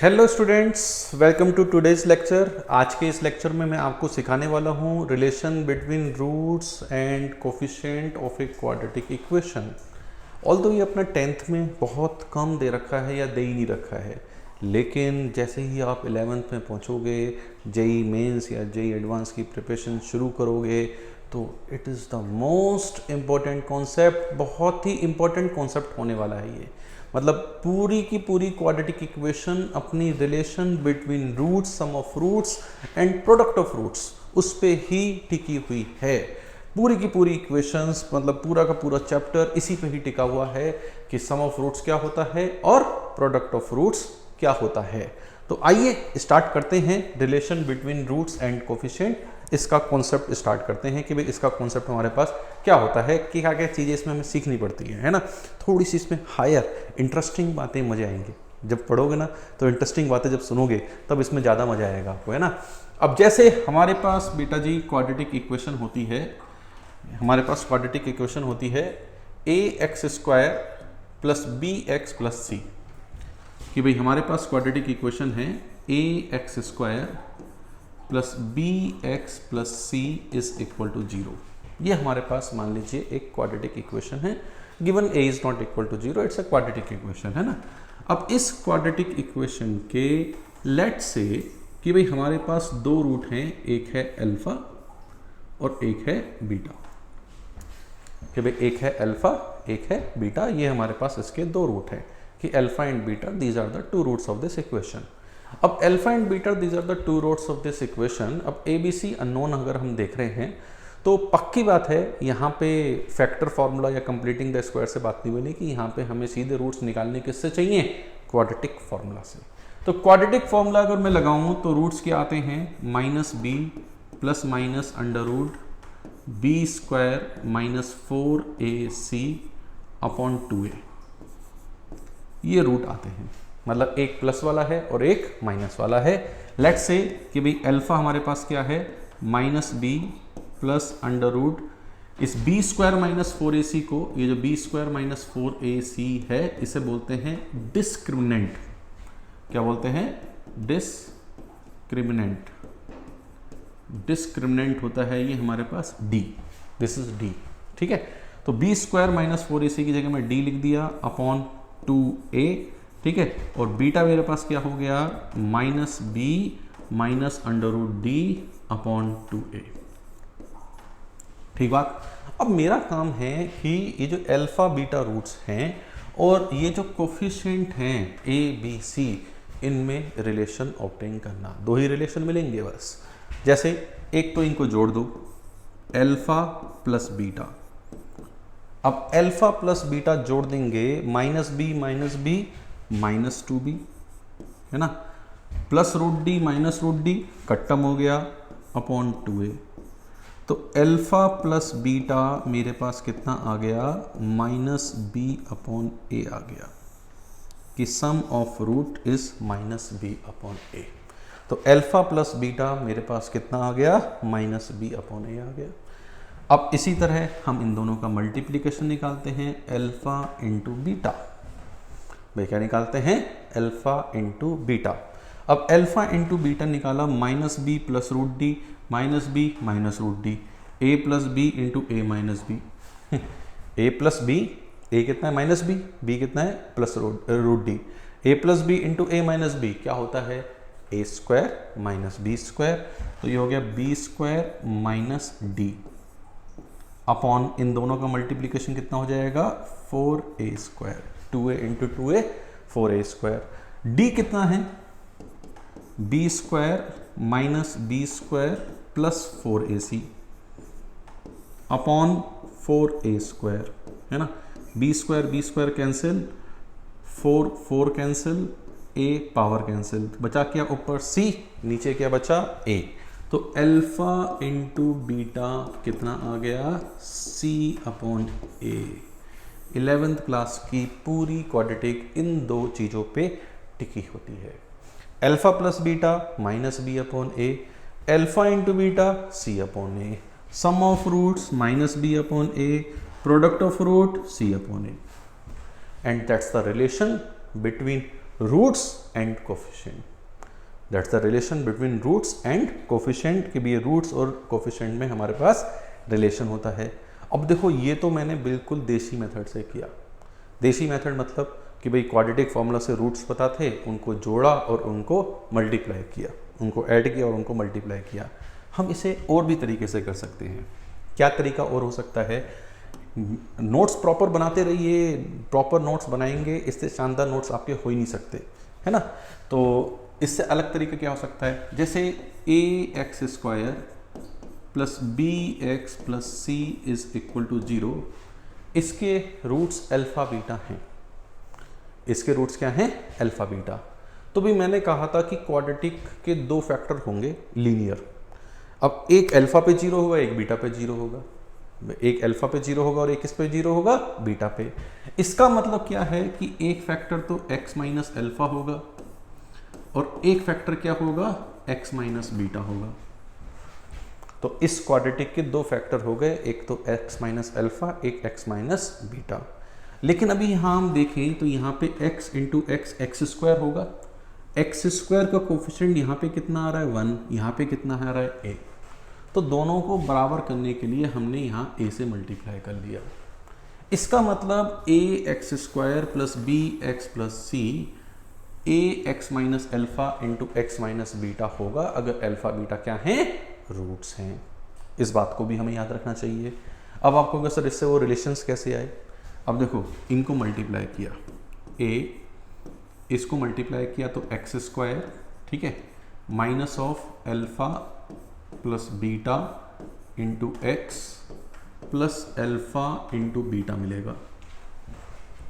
Hello students, welcome to today's lecture. आज के इस लेक्चर में मैं आपको सिखाने वाला हूँ relation between roots and coefficient of a quadratic equation. Although ये अपना 10th में बहुत कम दे रखा है या दे ही नहीं रखा है, लेकिन जैसे ही आप 11th में पहुँचोगे, जेई मेंस या जेई एडवांस की प्रिपरेशन शुरू करोगे, तो it is the most important concept. बहुत ही इम्पॉर्टेंट कॉन्सेप्ट होने वाला है ये। मतलब पूरी की पूरी क्वाड्रेटिक इक्वेशन अपनी relation between roots, sum of roots and product of roots, उस पे ही टिकी हुई है। पूरी की पूरी इक्वेशंस, मतलब पूरा का पूरा चैप्टर इसी पे ही टिका हुआ है कि सम ऑफ रूट्स क्या होता है और प्रोडक्ट ऑफ रूट्स क्या होता है। तो आइए स्टार्ट करते हैं relation between roots and coefficient. इसका कॉन्सेप्ट स्टार्ट करते हैं कि भाई इसका कॉन्सेप्ट हमारे पास क्या होता है, कि क्या क्या चीज़ें इसमें हमें सीखनी पड़ती है ना। थोड़ी सी इसमें हायर इंटरेस्टिंग बातें मजे आएंगे जब पढ़ोगे ना, तो इंटरेस्टिंग बातें जब सुनोगे तब इसमें ज़्यादा मजा आएगा आपको, है ना। अब जैसे हमारे पास बेटा जी क्वाड्रेटिक इक्वेशन होती है, हमारे पास क्वाड्रेटिक इक्वेशन होती है ax² plus bx plus c। कि भाई हमारे पास क्वाड्रेटिक इक्वेशन है ax² plus bx plus c is equal to 0। ये हमारे पास मान लीजिए एक क्वाड्रेटिक इक्वेशन है। Given a is not equal to 0, it's a quadratic equation, है ना। अब इस क्वाड्रेटिक इक्वेशन के लेट से कि भाई हमारे पास दो रूट हैं, एक है अल्फा और एक है बीटा। कि भाई एक है अल्फा, एक है बीटा, ये हमारे पास इसके दो रूट हैं कि alpha and beta, these are the two roots of this equation. अब alpha and beta, these are the two roots of this equation. अब ए बी सी अननोन अगर हम देख रहे हैं तो पक्की बात है यहाँ पे फैक्टर फॉर्मूला या कंप्लीटिंग द स्क्वायर से बात नहीं बनी कि यहाँ पे हमें सीधे रूट्स निकालने किससे चाहिए, क्वाड्रेटिक फॉर्मूला से। तो क्वाड्रेटिक फॉर्मूला अगर मैं लगाऊं तो रूट्स क्या आते हैं, minus B plus minus under root B square minus 4ac upon 2a, ये रूट आते हैं। मतलब एक प्लस वाला है और एक माइनस वाला है। लेट्स से कि भाई अल्फा हमारे पास क्या है, minus B plus under root इस बी स्क्वायर माइनस 4ac को, ये जो बी स्क्वायर माइनस 4ac है, इसे बोलते हैं डिस्क्रिमिनेंट। क्या बोलते हैं, डिस्क्रिमिनेंट। डिस्क्रिमिनेंट होता है ये हमारे पास d, दिस इज d, ठीक है। तो बी स्क्वायर माइनस 4ac की जगह में d लिख दिया अपॉन 2a, ठीक है। और बीटा मेरे पास क्या हो गया, minus B minus under root D upon 2a, ठीक बात। अब मेरा काम है कि ये जो अल्फा बीटा रूट्स हैं और ये जो कोफिशिएंट हैं ए बी सी, इनमें रिलेशन ऑब्टेन करना। दो ही रिलेशन मिलेंगे बस। जैसे एक तो इनको जोड़ दो, अल्फा प्लस बीटा। अब अल्फा प्लस बीटा जोड़ देंगे, माइनस बी माइनस 2b, है ना, plus root D minus root D खत्म हो गया अपॉन 2a। तो अल्फा प्लस बीटा मेरे पास कितना आ गया, माइनस बी अपॉन ए आ गया, कि sum of root is minus B upon a. तो अल्फा प्लस बीटा मेरे पास कितना आ गया, माइनस बी अपॉन ए आ गया। अब इसी तरह हम इन दोनों का मल्टीप्लिकेशन निकालते हैं, अल्फा इंटू बीटा। भाई क्या निकालते हैं, अल्फा इंटू बीटा। अब अल्फा इंटू बीटा निकाला, minus B plus root D minus B minus root d, a plus b into a minus b. A plus b, a कितना है माइनस बी, बी कितना है plus root d. A plus b into a minus b क्या होता है, a square minus B square. तो ये हो गया b square minus d upon इन दोनों का मल्टीप्लिकेशन कितना हो जाएगा, 4a square, 2a into 2a 4a square. D कितना है, B square minus B square plus 4ac upon 4a square, है ना। B square cancel, 4 cancel, a power cancel, बचा क्या ऊपर c, नीचे क्या बचा a। तो अल्फा इंटू बीटा कितना आ गया, c upon a। 11th class की पूरी क्वाड्रेटिक इन दो चीज़ों पे टिकी होती है। Alpha plus beta minus B upon A, alpha into beta C upon A, sum of roots minus B upon A, product of root C upon A, and that's the relation between roots and coefficient. That's the relation between roots and coefficient, कि भी roots और coefficient में हमारे पास relation होता है। अब देखो ये तो मैंने बिल्कुल देसी मेथड से किया। देसी मेथड मतलब कि भाई क्वाड्रेटिक फॉर्मूला से रूट्स पता थे, उनको जोड़ा और उनको मल्टीप्लाई किया, उनको ऐड किया और उनको मल्टीप्लाई किया। हम इसे और भी तरीके से कर सकते हैं। क्या तरीका और हो सकता है? नोट्स प्रॉपर बनाते रहिए, प्रॉपर नोट्स बनाएंगे, इससे शानदार नोट्स आपके हो ही नहीं सकते, है ना। तो इससे अलग तरीका क्या हो सकता है? जैसे ax² plus bx plus c is equal to 0, इसके रूट्स अल्फा बीटा हैं। इसके रूट्स क्या हैं? Alpha beta. तो भी मैंने कहा था कि क्वाड्रेटिक के दो फैक्टर होंगे लीनियर। अब एक अल्फा पे 0 होगा, एक बीटा पे 0 होगा। एक अल्फा पे 0 होगा और एक किस पे 0 होगा? बीटा पे। इसका मतलब क्या है कि एक फैक्टर तो x माइनस अल्फा होगा और एक फैक्टर क्या होगा? x माइनस बीटा होगा। तो इस क्वाड्रेटिक के दो फैक्टर हो गए, एक तो x माइनस अल्फा, एक x माइनस बीटा। लेकिन अभी यहाँ हम देखें तो यहाँ पे x इंटू एक्स x² होगा। x² का कोफिशिएंट यहाँ पे कितना आ रहा है? 1। यहाँ पे कितना आ रहा है? a। तो दोनों को बराबर करने के लिए हमने यहाँ a से मल्टीप्लाई कर लिया। इसका मतलब ax² plus bx plus c ax minus alpha into x minus beta होगा, अगर अल्फा बीटा क्या है? रूट्स हैं। इस बात को भी हमें याद रखना चाहिए। अब आपको अगर सर इससे वो रिलेशंस कैसे आए? अब देखो, इनको मल्टीप्लाई किया, इसको मल्टीप्लाई किया तो x², ठीक है, minus of alpha plus beta into x plus alpha into beta मिलेगा।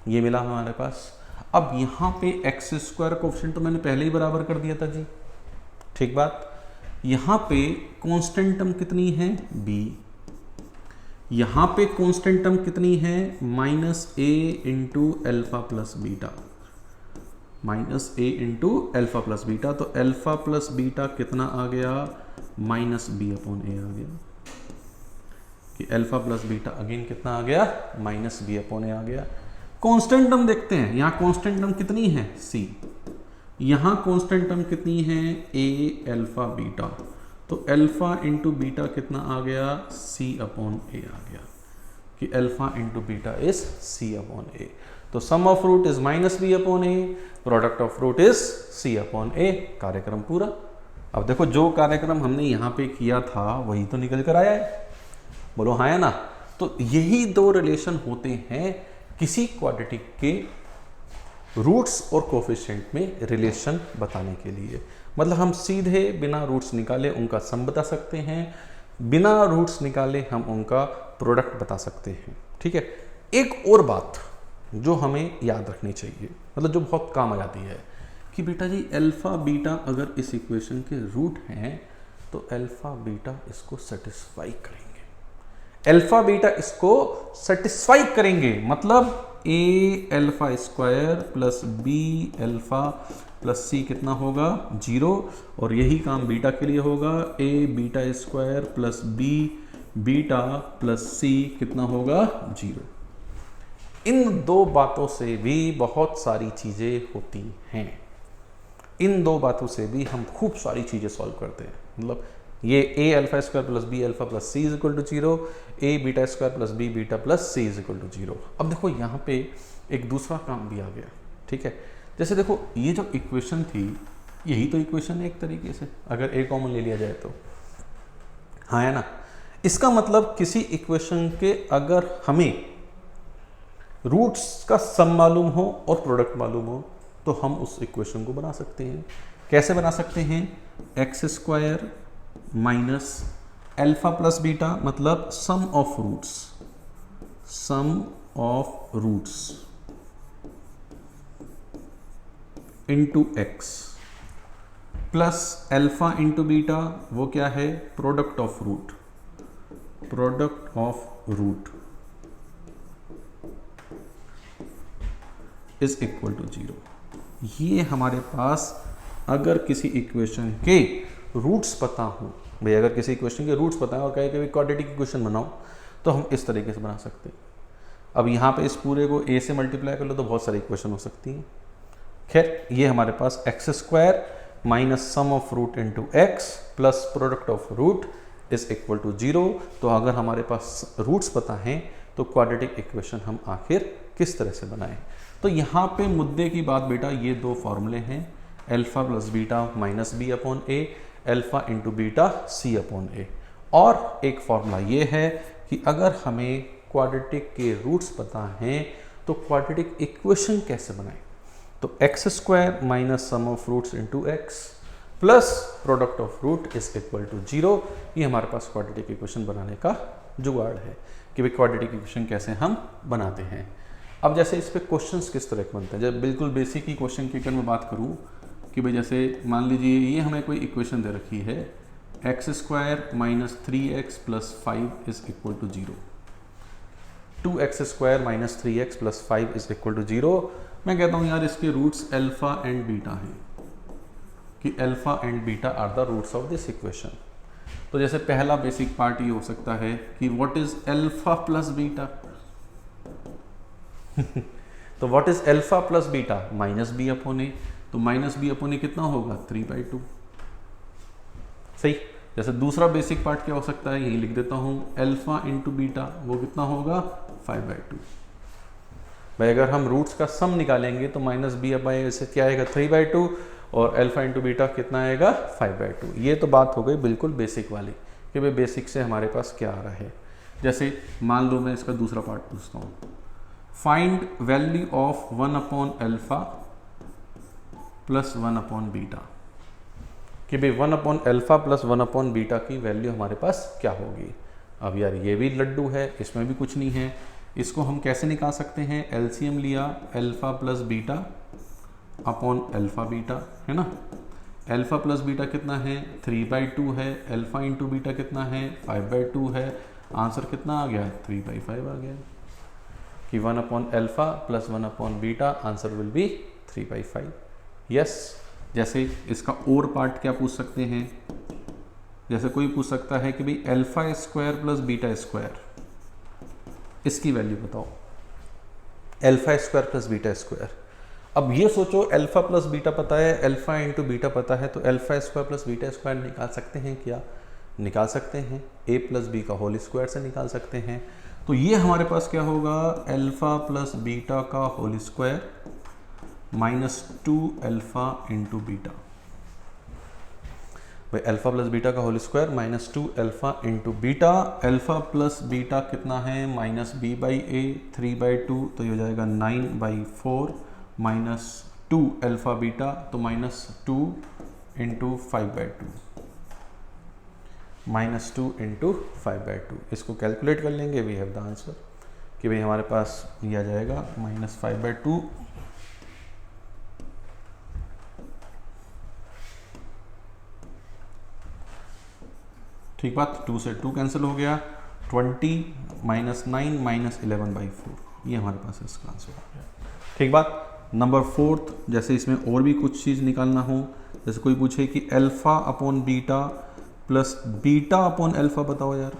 ये मिला हमारे पास। अब यहाँ पे x² कोफिशिएंट तो मैंने पहले ही बराबर कर दिया था जी, ठीक बात। यहाँ पे कांस्टेंट टर्म कितनी है? b। यहाँ पे कांस्टेंट टर्म कितनी है? Minus a into alpha plus beta, minus a into alpha plus beta. तो अल्फा प्लस बीटा कितना आ गया? माइनस b अपॉन a आ गया। कि अल्फा प्लस बीटा अगेन कितना आ गया? माइनस b अपॉन a आ गया। कांस्टेंट टर्म देखते हैं, यहाँ कांस्टेंट टर्म कितनी है? c। यहाँ कांस्टेंट टर्म कितनी है? a alpha beta. तो अल्फा इंटू बीटा कितना आ गया? c अपॉन a आ गया। कि alpha into beta is c upon a। तो sum of root is minus b upon a, product of root is c upon a। कार्यक्रम पूरा। अब देखो, जो कार्यक्रम हमने यहाँ पे किया था वही तो निकल कर आया है, बोलो हाँ या ना। तो यही दो रिलेशन होते हैं किसी क्वाड्रेटिक के रूट्स और कोफिशिएंट में रिलेशन बताने के लिए। मतलब हम सीधे बिना रूट्स निकाले उनका सम बता सकते हैं, बिना रूट्स निकाले हम उनका प्रोडक्ट बता सकते हैं, ठीक है। एक और बात जो हमें याद रखनी चाहिए, मतलब जो बहुत काम आ जाती है, कि बेटा जी अल्फा बीटा अगर इस इक्वेशन के रूट हैं तो अल्फा बीटा इसको सेटिस्फाई करेंगे। अल्फा बीटा इसको सेटिस्फाई करेंगे, मतलब a alpha square plus b alpha plus c कितना होगा? 0। और यही काम बीटा के लिए होगा, a beta square plus b beta plus c कितना होगा? 0। इन दो बातों से भी बहुत सारी चीज़ें होती हैं। इन दो बातों से भी हम खूब सारी चीज़ें सॉल्व करते हैं। मतलब ये a alpha square plus b alpha plus c is equal to 0, a beta square plus b beta plus c is equal to 0। अब देखो यहाँ पे एक दूसरा काम भी आ गया, ठीक है। जैसे देखो, ये जो इक्वेशन थी, यही तो इक्वेशन है एक तरीके से, अगर a कॉमन ले लिया जाए तो, हाँ है ना। इसका मतलब किसी इक्वेशन के अगर हमें रूट्स का सम मालूम हो और प्रोडक्ट मालूम हो तो हम उस इक्वेशन को बना सकते हैं। कैसे बना सकते हैं? x² minus alpha plus beta, मतलब sum of roots, sum of roots into x plus alpha into beta, वो क्या है? Product of root, product of root is equal to 0। ये हमारे पास अगर किसी इक्वेशन के रूट्स पता हो, भाई अगर किसी इक्वेशन के रूट्स पता है और कहे कि क्वाड्रेटिक इक्वेशन बनाओ, तो हम इस तरीके से बना सकते हैं। अब यहाँ पे इस पूरे को a से मल्टीप्लाई कर लो तो बहुत सारी इक्वेशन हो सकती हैं। खैर ये हमारे पास x square minus sum of root into x plus product of root is equal to 0। तो अगर हमारे पास रूट्स पता हैं तो क्वाड्रेटिक इक्वेशन हम आखिर किस तरह से बनाएं। तो यहाँ पे मुद्दे की बात बेटा, ये दो फॉर्मूले हैं, alpha plus beta minus B upon A, alpha into beta C upon a. और एक फॉर्मूला ये है कि अगर हमें क्वाड्रेटिक के रूट्स पता हैं तो क्वाड्रेटिक इक्वेशन कैसे बनाएं। तो X square minus sum of roots into x plus product of root is equal to 0। ये हमारे पास क्वाड्रेटिक इक्वेशन बनाने का जुगाड़ है कि भाई क्वाड्रेटिक इक्वेशन कैसे हम बनाते हैं। अब जैसे इस पे क्वेश्चंस किस तरह के बनते हैं, जब बिल्कुल बेसिक ही क्वेश्चन की अगर मैं बात करूँ कि भाई जैसे मान लीजिए ये हमें कोई इक्वेशन दे रखी है, X square minus 3x plus 5 is equal to 0, 2x square minus 3x plus 5 is equal to 0। मैं कहता हूँ यार इसके रूट्स अल्फा एंड बीटा हैं, कि alpha and beta are the roots of this equation. तो जैसे पहला बेसिक पार्ट ये हो सकता है कि what is alpha plus beta. तो what is alpha plus beta, minus B upon a. तो माइनस बी अपॉन ए कितना होगा, 3/2। सही। जैसे दूसरा बेसिक पार्ट क्या हो सकता है, यही लिख देता हूं, अल्फा इंटू बीटा, वो कितना होगा, 5/2। भाई अगर हम रूट्स का सम निकालेंगे तो माइनस बी अपॉन ए से क्या आएगा, 3/2, और अल्फा इंटू बीटा कितना आएगा, 5/2। ये तो बात हो गई बिल्कुल बेसिक वाली कि भाई बेसिक से हमारे पास क्या आ रहा है। जैसे मान लो मैं इसका दूसरा पार्ट पूछता हूँ, find value of 1 upon alpha plus 1 upon beta, कि भाई 1 upon alpha plus 1 upon beta की वैल्यू हमारे पास क्या होगी। अब यार ये भी लड्डू है, इसमें भी कुछ नहीं है। इसको हम कैसे निकाल सकते हैं, एलसीएम लिया alpha plus beta upon alpha beta, है ना। अल्फा प्लस बीटा कितना है, 3/2 है, अल्फा इंटू बीटा कितना है, 5/2 है। आंसर कितना आ गया, 3/5 आ गया, कि 1 upon alpha plus 1 upon beta, answer will be 3/5। Yes. जैसे इसका और पार्ट क्या पूछ सकते हैं, जैसे कोई पूछ सकता है कि भाई alpha square plus beta square, इसकी वैल्यू बताओ, alpha square plus beta square. अब ये सोचो अल्फा प्लस बीटा पता है, अल्फा इंटू बीटा पता है, तो alpha square plus beta square निकाल सकते हैं क्या, निकाल सकते हैं, a प्लस बी का होल स्क्वायर से निकाल सकते हैं। तो ये हमारे पास क्या होगा, अल्फा प्लस बीटा का whole square minus 2 alpha into beta. भाई अल्फा प्लस बीटा का whole square minus 2 alpha into beta. Alpha plus beta कितना है, माइनस b/a, 3/2, तो ये हो जाएगा 9/4 माइनस 2 अल्फा बीटा, तो माइनस 2 इंटू 5/2, माइनस 2 इंटू 5/2। इसको कैलकुलेट कर लेंगे, वी हैव द आंसर, कि भाई हमारे पास ये आ जाएगा माइनस 5/2 ठीक बात। 2 से 2 कैंसिल हो गया, 20 माइनस 9 माइनस 11/4, ये हमारे पास इसका आंसर हो गया। ठीक बात। नंबर 4, जैसे इसमें और भी कुछ चीज़ निकालना हो, जैसे कोई पूछे कि alpha upon beta plus beta upon alpha बताओ यार,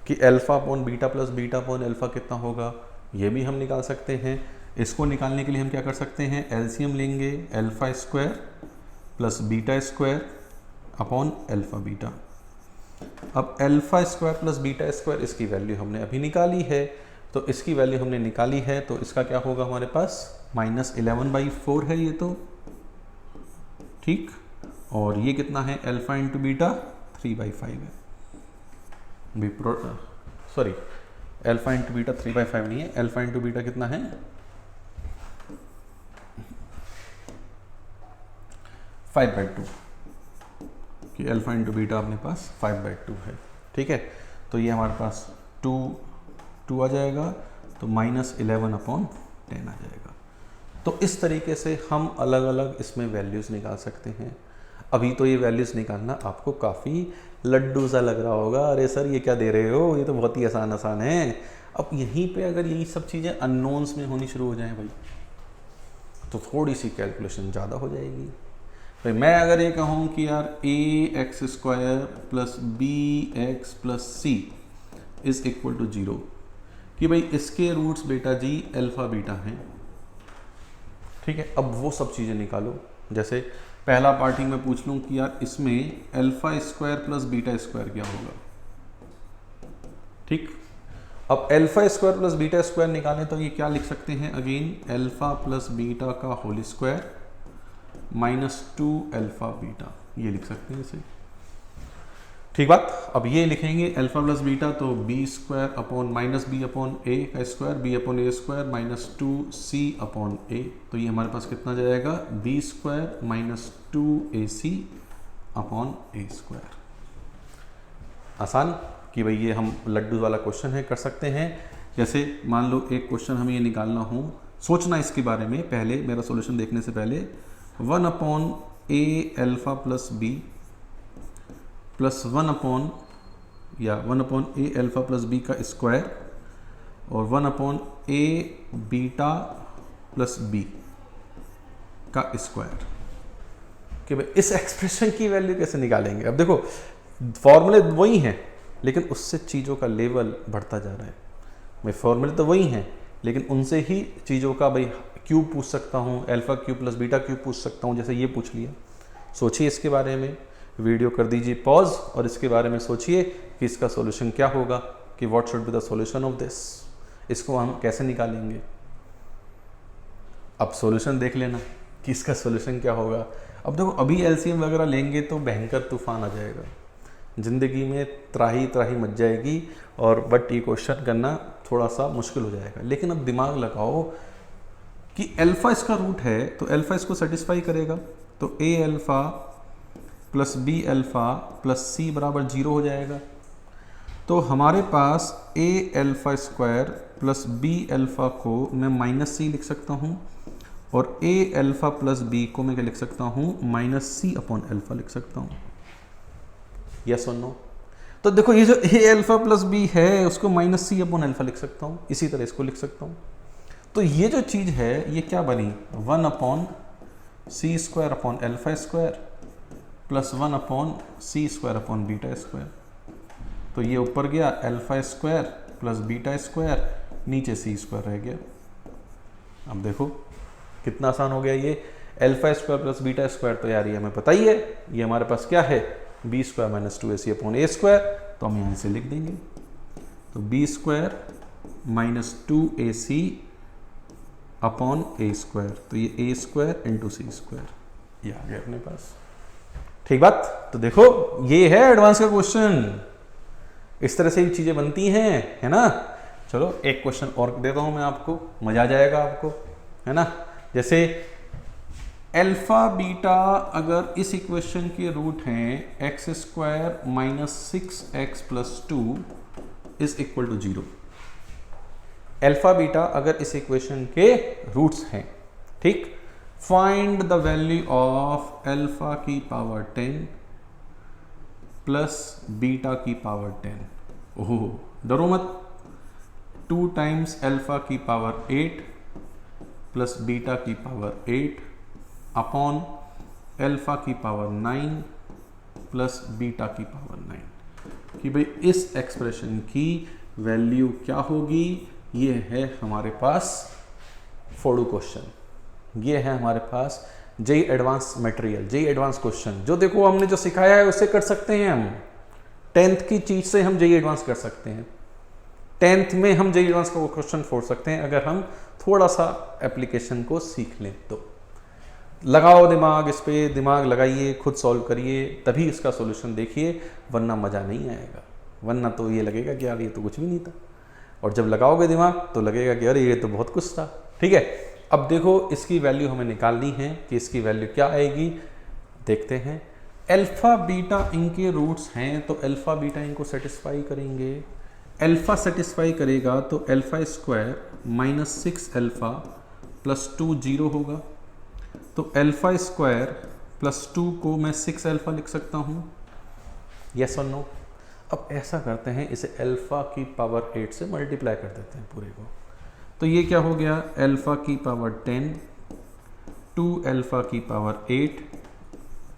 कि alpha upon beta plus beta upon alpha कितना होगा, ये भी हम निकाल सकते हैं। इसको निकालने के लिए हम क्या कर सकते हैं, एलसीएम लेंगे, alpha square plus beta square upon alpha beta. अब alpha square plus beta square, इसकी वैल्यू हमने अभी निकाली है, तो इसकी वैल्यू हमने निकाली है, तो इसका क्या होगा हमारे पास, माइनस 11/4 है ये तो, ठीक। और ये कितना है, अल्फा इंटू बीटा 3/5 है, सॉरी अल्फा इंटू बीटा 3/5 नहीं है, अल्फा इंटू बीटा कितना है, 5/2, कि अल्फा इंटू बीटा अपने पास 5/2 है। ठीक है, तो ये हमारे पास 2 आ जाएगा, तो माइनस 11/10 आ जाएगा। तो इस तरीके से हम अलग अलग इसमें वैल्यूज़ निकाल सकते हैं। अभी तो ये वैल्यूज़ निकालना आपको काफ़ी लड्डू सा लग रहा होगा, अरे सर ये क्या दे रहे हो, ये तो बहुत ही आसान है। अब यहीं पे अगर यही सब चीज़ें अननोन्स में होनी शुरू हो जाएं भाई, तो थोड़ी सी कैलकुलेशन ज़्यादा हो जाएगी। भाई मैं अगर ये कहूँ कि यार ax² plus bx plus c is equal to 0, कि भाई इसके रूट्स बेटा जी अल्फा बीटा हैं, ठीक है, अब वो सब चीज़ें निकालो। जैसे पहला पार्टी में पूछ लूँ कि यार इसमें alpha square plus beta square क्या होगा। ठीक, अब alpha square plus beta square निकालें तो ये क्या लिख सकते हैं, अगेन अल्फा प्लस बीटा का whole square minus 2 alpha beta, ये लिख सकते हैं इसे। ठीक बात। अब ये लिखेंगे अल्फा प्लस बीटा तो b square upon minus B upon a का स्क्वायर, b upon a square minus 2c upon a, तो ये हमारे पास कितना जाएगा, b square minus 2ac upon a square. आसान कि भाई ये हम लड्डू वाला क्वेश्चन है, कर सकते हैं। जैसे मान लो एक क्वेश्चन हमें ये निकालना हो, सोचना इसके बारे में पहले, मेरा सॉल्यूशन देखने से पहले, 1 अपॉन ए alpha plus b plus 1 upon ए अल्फा प्लस बी का स्क्वायर और 1 upon a beta plus b का स्क्वायर, कि भाई इस एक्सप्रेशन की वैल्यू कैसे निकालेंगे। अब देखो फॉर्मूले वही हैं लेकिन उससे चीज़ों का लेवल बढ़ता जा रहा है। भाई फॉर्मूले तो वही हैं लेकिन उनसे ही चीज़ों का, भाई क्यूब पूछ सकता हूँ, alpha cube plus beta cube पूछ सकता हूँ, जैसे ये पूछ लिया। सोचिए इसके बारे में, वीडियो कर दीजिए पॉज और इसके बारे में सोचिए कि इसका सॉल्यूशन क्या होगा, कि what should be the solution of this, इसको हम कैसे निकालेंगे। अब सॉल्यूशन देख लेना कि इसका सॉल्यूशन क्या होगा। अब देखो अभी एलसीएम वगैरह लेंगे तो भयंकर तूफान आ जाएगा, ज़िंदगी में त्राही त्राही मच जाएगी, और बट ये क्वेश्चन करना थोड़ा सा मुश्किल हो जाएगा। लेकिन अब दिमाग लगाओ कि अल्फा इसका रूट है तो अल्फा इसको सेटिस्फाई करेगा, तो a alpha plus b alpha plus c बराबर 0 हो जाएगा। तो हमारे पास a alpha square plus b alpha को मैं माइनस सी लिख सकता हूँ और ए अल्फा प्लस बी को मैं क्या लिख सकता हूँ, माइनस सी अपॉन अल्फा लिख सकता हूँ। यस और नो। तो देखो ये जो ए अल्फा प्लस बी है उसको माइनस सी अपॉन अल्फा लिख सकता हूँ, इसी तरह इसको लिख सकता हूँ। तो ये जो चीज़ है ये क्या बनी, 1 upon c square upon alpha square plus 1 upon c square upon beta square. तो ये ऊपर गया alpha square plus beta square, नीचे सी स्क्वायर रह गया। अब देखो कितना आसान हो गया ये, alpha square plus beta square, तो यार ये हमें पता ही है, ये हमारे पास क्या है, B square minus 2ac upon a square, तो हम यहाँ से लिख देंगे। तो b square minus 2ac upon a square, तो ये a square into c square, ये आ गया अपने पास। ठीक बात। तो देखो ये है एडवांस का क्वेश्चन, इस तरह से ही चीजें बनती हैं, है ना। चलो एक क्वेश्चन और देता हूं मैं आपको, मजा आ जाएगा आपको, है ना। जैसे अल्फा बीटा अगर इस इक्वेशन के रूट हैं X square minus 6x plus 2 is equal to 0। Alpha beta अगर इस इक्वेशन के रूट्स हैं, ठीक, find the value of alpha की पावर 10 प्लस बीटा की पावर 10। ओह डरो मत, 2 टाइम्स अल्फा की पावर 8 प्लस बीटा की पावर 8 अपॉन अल्फा की पावर 9 प्लस बीटा की पावर 9, कि भाई इस एक्सप्रेशन की वैल्यू क्या होगी। ये है हमारे पास फोडू क्वेश्चन, ये है हमारे पास JEE advance material, JEE advance question, जो देखो हमने जो सिखाया है उससे कर सकते हैं हम। 10th की चीज से हम जेई एडवांस कर सकते हैं, 10th में हम जेई एडवांस का वो क्वेश्चन फोड़ सकते हैं अगर हम थोड़ा सा एप्लीकेशन को सीख लें तो। लगाओ दिमाग इस पे, दिमाग लगाइए, खुद सॉल्व करिए, तभी इसका सॉल्यूशन देखिए, वरना मज़ा नहीं आएगा। वरना तो ये लगेगा कि यार ये तो कुछ भी नहीं था, और जब लगाओगे दिमाग तो लगेगा कि अरे ये तो बहुत कुछ था। ठीक है, अब देखो इसकी वैल्यू हमें निकालनी है कि इसकी वैल्यू क्या आएगी, देखते हैं। अल्फा बीटा इनके रूट्स हैं तो अल्फा बीटा इनको सेटिस्फाई करेंगे। अल्फा सेटिस्फाई करेगा तो alpha square minus 6 alpha plus 2 0 होगा। तो अल्फा स्क्वायर प्लस 2 को मैं 6 अल्फा लिख सकता हूँ, यस और नो। अब ऐसा करते हैं, इसे अल्फा की पावर 8 से मल्टीप्लाई कर देते हैं पूरे को। तो ये क्या हो गया, अल्फा की पावर 10 2 अल्फा की पावर 8,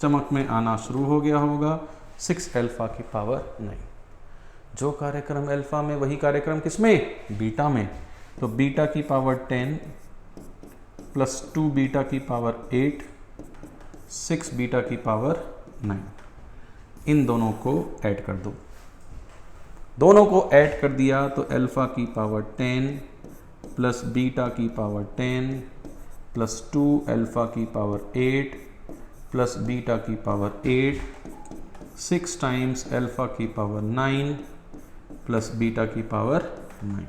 चमक में आना शुरू हो गया होगा 6 अल्फा की पावर 9। जो कार्यक्रम अल्फा में वही कार्यक्रम किस में, बीटा में। तो बीटा की पावर 10 प्लस 2 बीटा की पावर 8, 6 बीटा की पावर 9, इन दोनों को ऐड कर दो। दोनों को ऐड कर दिया तो अल्फ़ा की पावर 10 प्लस बीटा की पावर 10 प्लस 2 अल्फ़ा की पावर 8 प्लस बीटा की पावर 8, 6 टाइम्स अल्फ़ा की पावर 9 प्लस बीटा की पावर 9।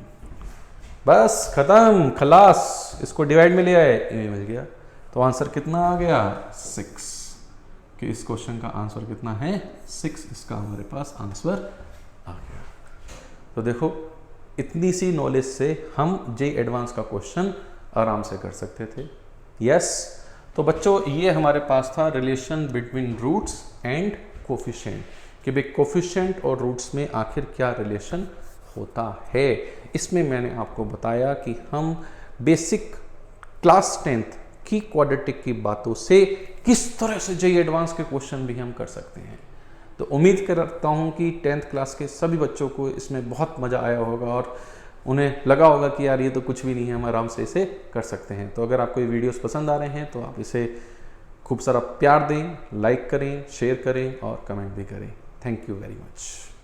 बस खत्म, खलास। इसको डिवाइड में ले आए, ये मिल गया। तो आंसर कितना आ गया? 6। कि इस क्वेश्चन का आंसर कितना है? 6। इसका हमारे पास आंसर आ गया। तो देखो, इतनी सी नॉलेज से हम जे एडवांस का क्वेश्चन आराम से कर सकते थे। यस। तो बच्चों, ये हमारे पास था relation between roots and coefficient, कि भाई कोफिशिएंट और रूट्स में आखिर क्या रिलेशन होता है। इसमें मैंने आपको बताया कि हम बेसिक क्लास 10th की क्वाड्रेटिक की बातों से किस तरह से जे एडवांस के क्वेश्चन भी हम कर सकते हैं। तो उम्मीद करता हूँ कि 10th क्लास के सभी बच्चों को इसमें बहुत मज़ा आया होगा और उन्हें लगा होगा कि यार ये तो कुछ भी नहीं है, हम आराम से इसे कर सकते हैं। तो अगर आपको ये वीडियोस पसंद आ रहे हैं तो आप इसे खूब सारा प्यार दें, लाइक करें, शेयर करें और कमेंट भी करें। Thank you very much.